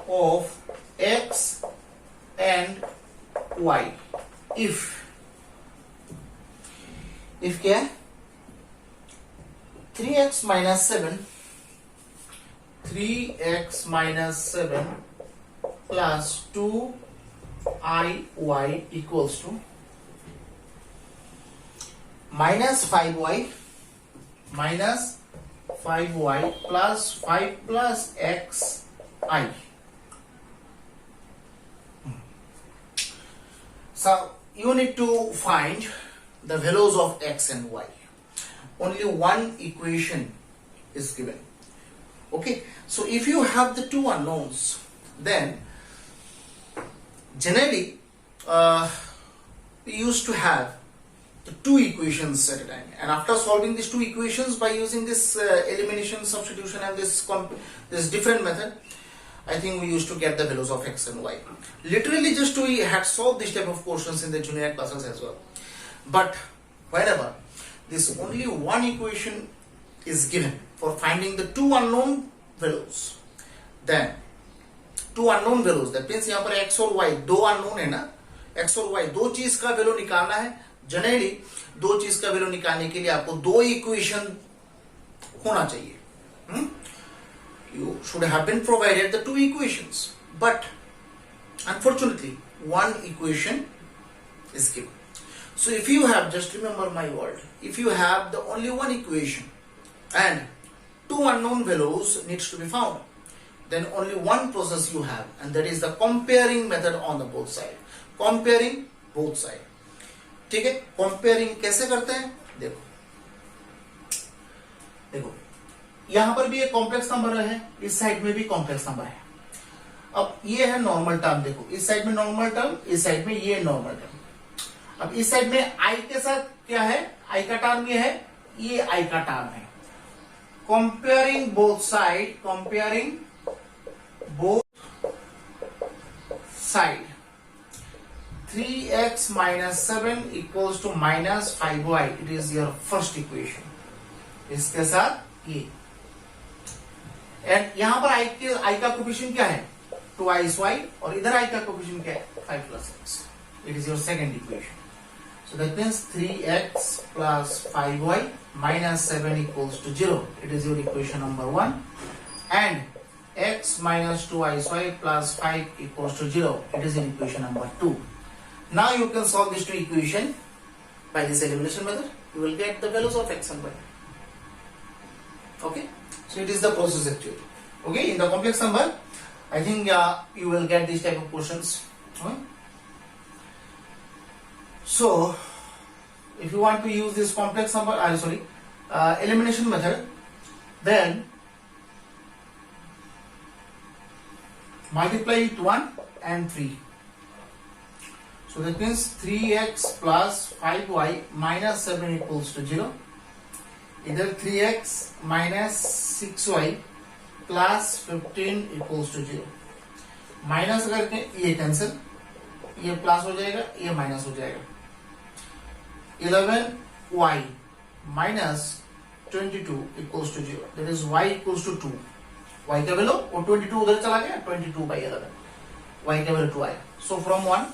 of x and y if क्या है 3x minus 7 plus 2iy equals to minus 5y plus 5 plus xi. So you need to find the values of x and y. Only one equation is given. Okay, so if you have the two unknowns, then generally we used to have the two equations at a time, and after solving these two equations by using this elimination, substitution, and this different method, I think we used to get the values of x and y. Literally just we had solved this type of questions in the junior classes as well. But whenever this only one equation is given for finding the two unknown values, then two unknown values, that means यहाँ पर x और y दो unknown है ना, x और y दो चीज का वैल्यू निकालना है. जनरली दो चीज का वैल्यू निकालने के लिए आपको दो इक्वेशन होना चाहिए. You should have been provided the two equations, but unfortunately one equation is given. So if you have, just remember my word, if you have the only one equation and two unknown values needs to be found, then only one process you have, and that is the comparing method on the both side. Comparing both side. ठीक है, comparing कैसे करते हैं? देखो यहां पर भी एक कॉम्प्लेक्स नंबर है, इस साइड में भी कॉम्प्लेक्स नंबर है. अब ये है नॉर्मल टर्म, देखो इस साइड में नॉर्मल टर्म, इस साइड में ये नॉर्मल टर्म. अब इस साइड में i के साथ क्या है, i का टर्म ये है, ये i का टर्म है. Comparing both side, comparing both side, 3x minus 7 equals to minus 5y. It is your first equation. इसके साथ ये, एंड यहां पर i का कोफिशिएंट क्या है, 2y, और इधर i का कोफिशिएंट क्या है, 5 plus x. It is your second equation. So that means 3x plus 5y minus 7 equals to 0. It is your equation number 1. And x minus 2y plus 5 equals to 0. It is in equation number 2. Now you can solve these two equations by this elimination method. You will get the values of x and y. Okay? So it is the process actually. Okay? In the complex number, I think you will get these type of questions. Okay? So, if you want to use this complex number, elimination method, then multiply it 1 and 3. So that means 3x plus 5y minus 7 equals to 0. Either 3x minus 6y plus 15 equals to 0. Minus करके ये cancel, ये plus हो जाएगा, ये minus हो जाएगा. 11y minus 22 equals to 0. That is y equals to 2. y का value और 22 उधर चला गया, 22 by 11. y का वैल्यू 2 आया. So from 1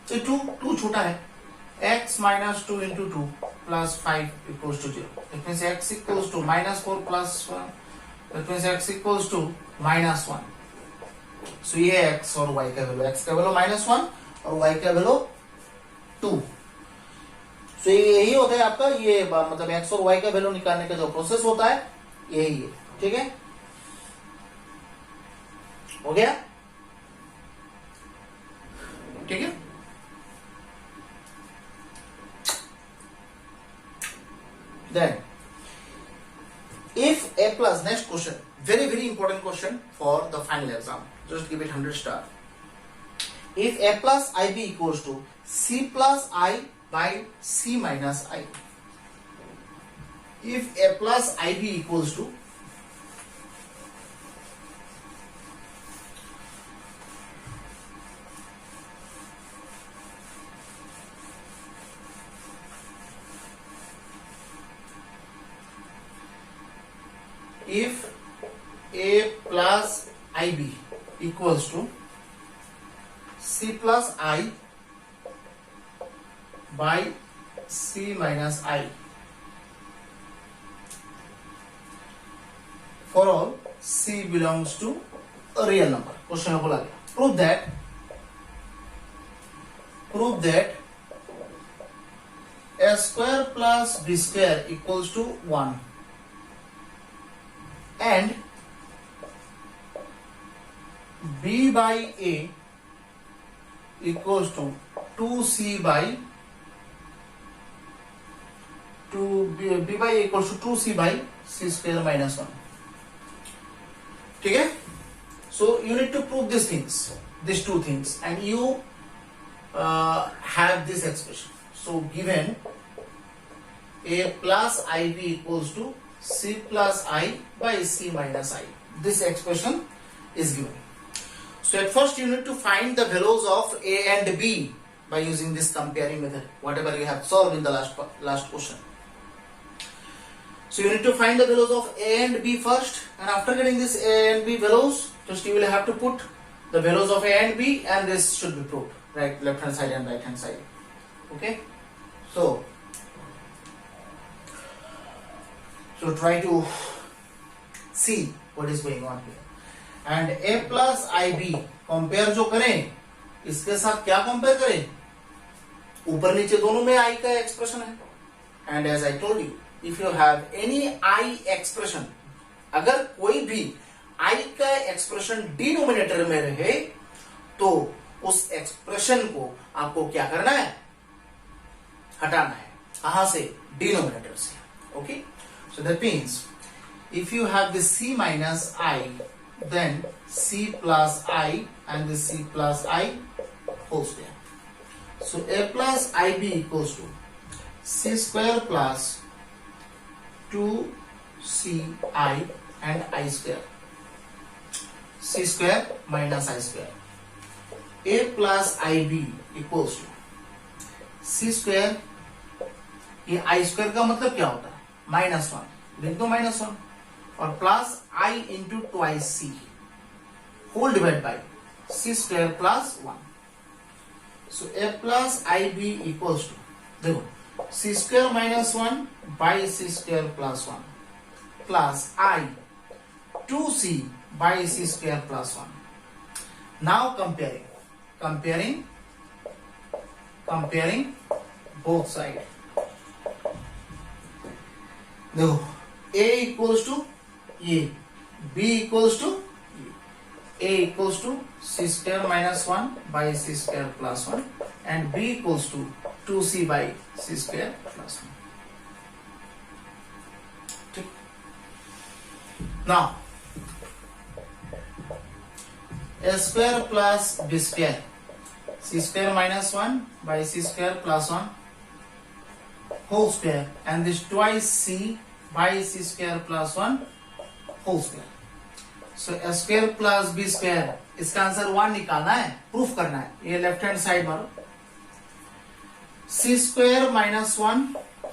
से 2 छोटा है. x minus 2 into 2 plus 5 equals to 0. That means x equals to minus 4 plus 1. That means x equals to minus 1. So ये x और y का वैल्यू, x का वैल्यू minus 1 और y का वैल्यू 2. So यही होता है आपका ये मतलब x और y का वैल्यू निकालने का जो प्रोसेस होता है यही है. ठीक है, हो गया. ठीक है, then if a plus, next question, very important question for the final exam, just give it 100 star. If a plus ib equals to c plus I by c minus I, if a plus ib equals to if a plus ib equals to c plus I by c minus I for all c belongs to a real number. Question में बोला गया prove that a square plus b square equals to 1 and b by a equals to 2c by 2 b by a equals to 2c by c square minus 1. ठीक है, so you need to prove these things, these two things, and you have this expression. So given a plus ib equals to c plus I by c minus I, this expression is given. So at first you need to find the values of a and b by using this comparing method, whatever you have solved in the last question. So you need to find the values of a and b first, and after getting this a and b values, just you will have to put the values of a and b, and this should be proved, right? Left hand side and right hand side. Okay, so try to see what is going on here. And a plus ib compare जो करें, इसके साथ क्या compare करें? ऊपर नीचे दोनों में i का एक्सप्रेशन है. And as I told you, if you have any i expression, अगर कोई भी i का एक्सप्रेशन डिनोमिनेटर में रहे तो उस एक्सप्रेशन को आपको क्या करना है? हटाना है. कहां से? डिनोमिनेटर से. Okay, so that means if you have the c minus I, then c plus I and the c plus I whole square. So a plus ib equals to c square plus 2ci and I square, c square minus I square. A plus ib equals to c square, ये I square का मतलब क्या होता है? -1, लिख दो -1, और plus I into twice c whole divide by c square plus 1. So a प्लस ib इक्वल्स टू, देखो c square minus 1 by c square plus 1 plus I 2c by c square plus 1. Now comparing both side. देखो a equals to ये, b equals to a equals to c square minus 1 by c square plus 1 and b equals to 2c by c square plus 1. ठीक. Now a square plus b square, c square minus 1 by c square plus 1 whole square, and this twice c by c square plus 1 whole square. So a square plus b square, इसका answer 1 निकालना है, proof करना है. ये left hand side मारो. c square minus 1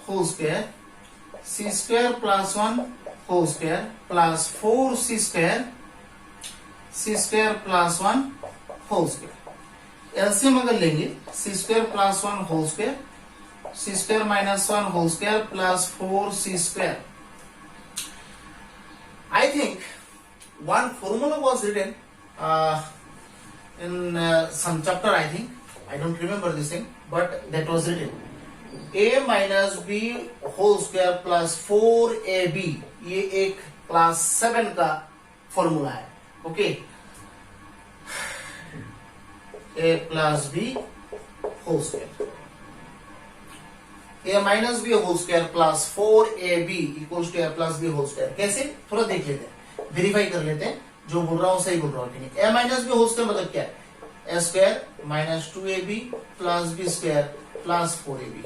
whole square, c square plus 1 whole square plus 4c square, c square plus 1 whole square. LCM अगर लेंगे c square plus 1 whole square, c square minus 1 whole square plus 4c square. I think one formula was written in some chapter, I think. I don't remember this thing, but that was written. A minus b whole square plus 4ab, ये एक class 7 का formula है. Okay, a plus b whole square, a minus b whole square plus 4ab equals to a plus b whole square. कैसे, थोड़ा देख लेते हैं, verify कर लेते हैं, जो बोल रहा हूं सही बोल रहा हूं कि नहीं. a minus b whole square मतलब क्या है, a square minus 2ab plus b square plus 4ab.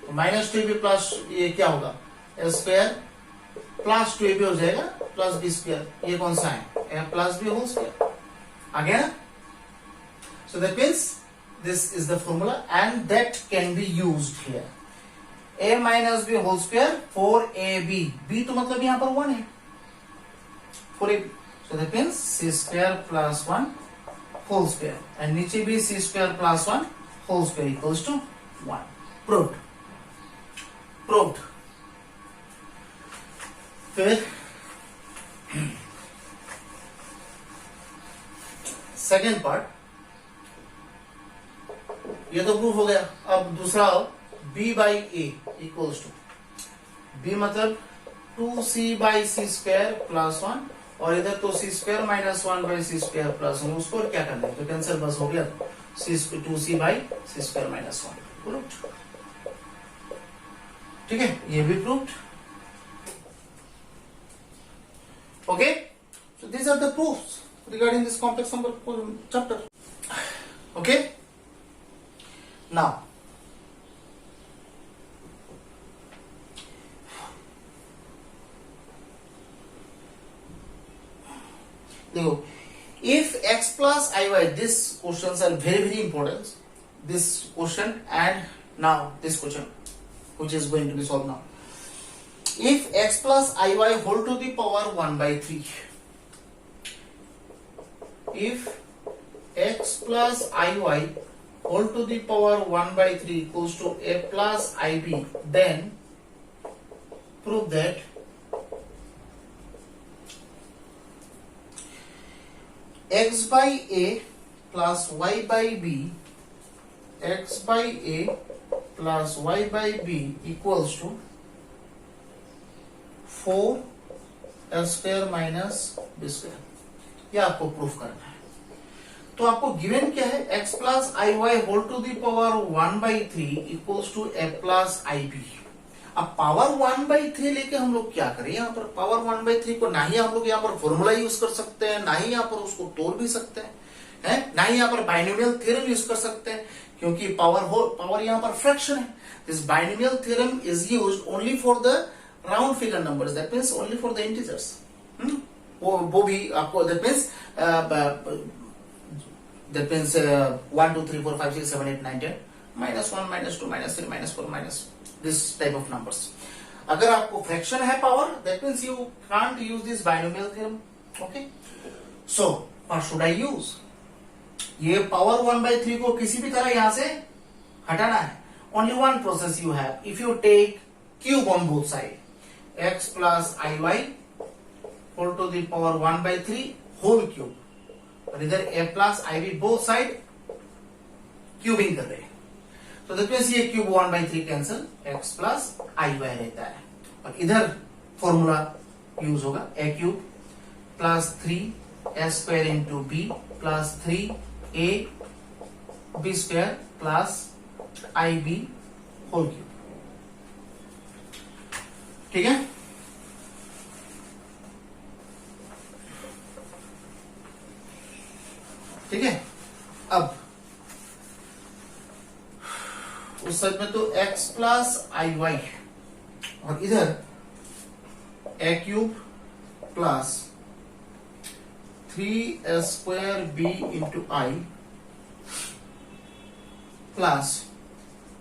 तो माइनस 2ab प्लस ये क्या होगा, a square प्लस 2ab हो जाएगा प्लस b square. ये कौन सा है, a plus b whole square आ गया ना. So that means this is the formula and that can be used here. A minus b whole square 4ab, b तो मतलब यहां पर 1 है, 4ab. So that means c square plus 1 whole square, and नीचे भी c square plus 1 whole square equals to 1. Proved. फिर second part, ये तो प्रूफ हो गया. अब दूसरा, b by a equals to, b मतलब 2c by c square plus 1, और इधर तो c square minus 1 by c square plus 1, उसको क्या करना है, तो कैंसिल बस हो गया. 2c by c square minus 1 proved. ठीक है, ये भी proved. Okay, so these are the proofs regarding this complex number chapter. Okay, now देखो, if x plus iy, these questions are very important. This question and now this question which is going to be solved now. If x plus iy whole to the power 1 by 3, if x plus iy whole to the power 1 by 3 equals to a plus ib, then prove that x by a plus y by b, x by a plus y by b equals to 4 l square minus b square. ये आपको proof करना है. तो आपको given क्या है, x plus I y whole to the power 1 by 3 equals to a plus I b. अब power 1 by 3 लेके हम लोग क्या करें, यहाँ पर पावर 1 by 3 को ना ही हम लोग यहाँ पर फॉर्मूला यूज कर सकते हैं, ना ही यहाँ पर उसको तोड़ भी सकते हैं, ना ही यहाँ पर बाइनोमियल थ्योरम यूज कर सकते हैं, क्योंकि पावर यहाँ पर फ्रैक्शन है. This binomial theorem is used only for the round figure numbers, that means only for the integers. वो भी आपको that means 1 2 3 4 5 6 7 8 9 10 -1 -2 -3 -4 minus this type of numbers. अगर आपको फ्रैक्शन है power, that means you can't use this binomial theorem. Okay, so what should I use, ये power 1 by 3 को किसी भी तरह यहां से हटाना है. Only one process you have, if you take cube on both side, x plus I y whole to the power 1 by 3 whole cube, और इधर a plus I b both side cubing कर रहे हैं. तो दैट मींस ये cube 1 by 3 cancel, x plus I y रहता है, और इधर फॉर्मूला यूज होगा a cube plus 3 a square into b plus 3 a b square plus I B whole cube. ठीक है, प्लस आई वाई और इधर A cube plus 3a² b into I plus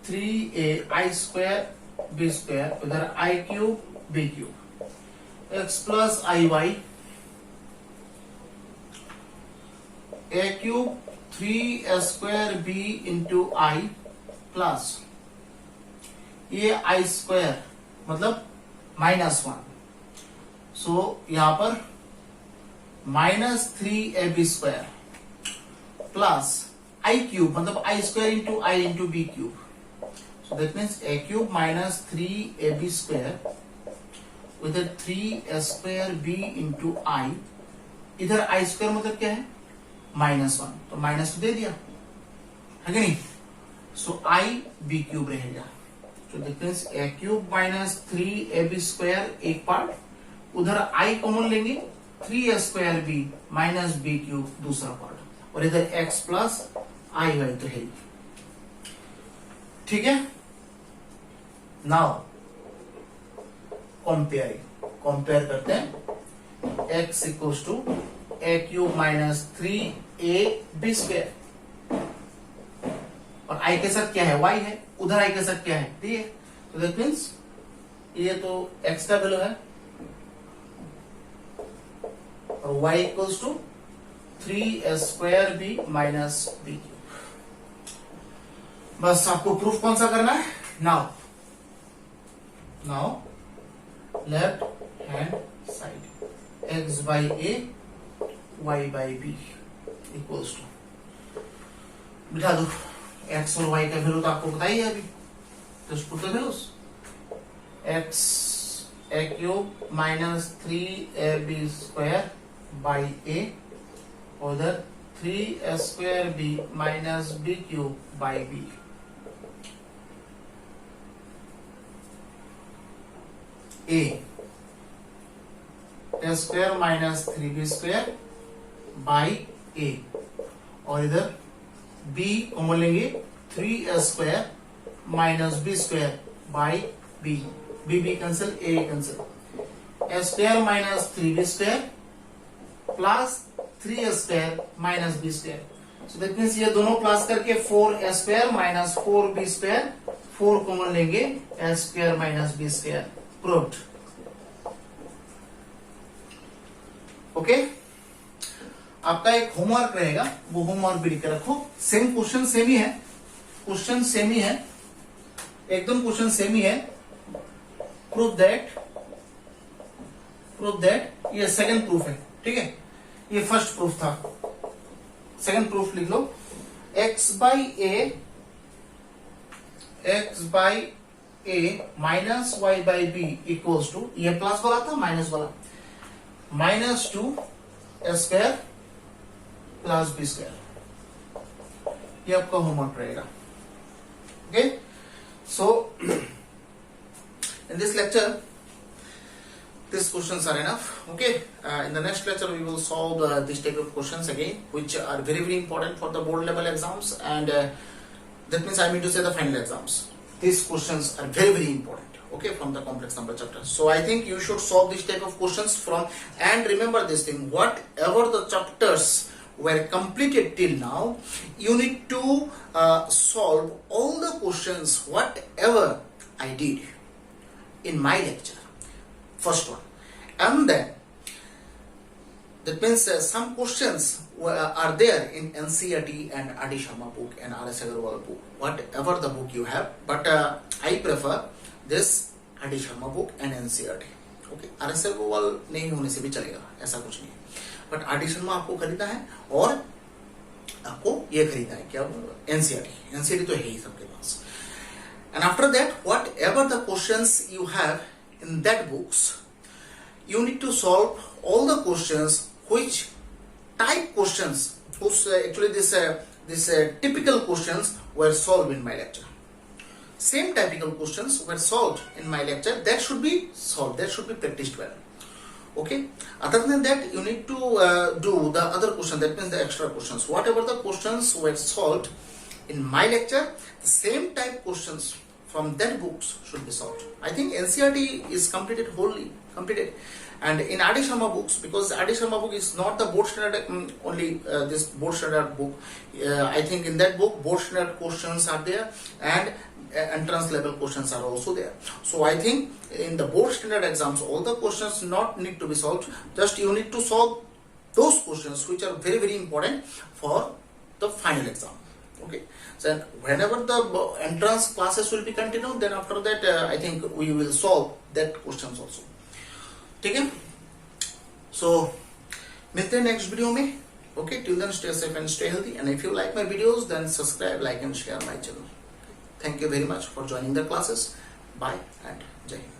3a² b², उधर I cube b cube, x plus I Y A cube 3a² b into I plus ये i² मतलब -1, सो यहां पर -3ab² plus आई cube मतलब i² into I into B cube, so that means a cube minus 3ab² with 3a² b into I, इधर i² मतलब क्या है -1, तो -2 दे दिया है कि नहीं, सो आई बी क्यूब रहेगा, तो that means a cube minus 3ab² एक पार्ट, उधर आई कॉमन लेंगे 3a² b minus b cube दूसरा पार्ट, और इधर x प्लस आई वाई तो है ही, ठीक है। नाउ कंपेयर करते हैं, x equals to a cube minus 3ab², और i के साथ क्या है y है, उधर i के साथ क्या है d है, तो दैट मीन्स ये तो x का वैल्यू है और y equals to 3a² b minus b cube. बस आपको प्रूफ कौन सा करना है, now left hand side x by a y by b equals to, बिठा दो x और y का वैल्यू तो आपको पता ही है अभी, तो put the values, x a cube minus 3ab² by a और इधर 3a² b minus b cube by b, a² minus 3b² by a और इधर b कॉमन लेंगे 3a² minus b² by b, b cancel, a cancel, a² minus 3b² plus 3a² minus b², so that means ये दोनों plus करके 4a² minus 4b², 4 common लेंगे a² minus b², proved. Okay, आपका एक homework रहेगा, वो homework भी लिख के रखो, सेम क्वेश्चन सेम ही है, क्वेश्चन सेम ही है, एकदम क्वेश्चन सेम ही है, प्रूव दैट ये सेकंड प्रूफ है, ठीक है, ये फर्स्ट प्रूफ था, सेकंड प्रूफ लिख लो, x by a minus y by b equals to, ये प्लस वाला था माइनस वाला, -2a² प्लस b², ये आपका होमवर्क रहेगा। Okay, so in this lecture these questions are enough. Okay, in the next lecture we will solve this type of questions again, which are very important for the board level exams, and that means I mean to say the final exams. These questions are very important, okay, from the complex number chapter. So I think you should solve this type of questions from, and remember this thing, whatever the chapters were completed till now, you need to solve all the questions whatever I did in my lecture, first one, and then that means some questions are there in NCERT and R.D. Sharma book and R.S. Agarwal book, whatever the book you have, but I prefer this R.D. Sharma book and NCERT. Okay, R.S. Agarwal नहीं होने से भी चलेगा, ऐसा कुछ नहीं है, but R.D. Sharma आपको खरीदना है और आपको ये खरीदना है क्या, NCERT तो है ही सबके पास। And after that, whatever the questions you have in that books, you need to solve all the questions which type questions, actually this typical questions were solved in my lecture. Same typical questions were solved in my lecture, that should be solved, that should be practiced well. Okay, other than that you need to do the other question, that means the extra questions, whatever the questions were solved in my lecture, the same type questions from that books should be solved. I think NCERT is completed, wholly completed, and in Adi Sharma books, because Adi Sharma book is not the board standard only, this board standard book, I think in that book board standard questions are there, and entrance level questions are also there. So I think in the board standard exams all the questions not need to be solved, just you need to solve those questions which are very very important for the final exam. Okay, so whenever the entrance classes will be continued, then after that I think we will solve that questions also. ठीक है, so मिलते हैं next video में. Okay, till then stay safe and stay healthy, and if you like my videos then subscribe, like and share my channel. Thank you very much for joining the classes. Bye and Jai Hind.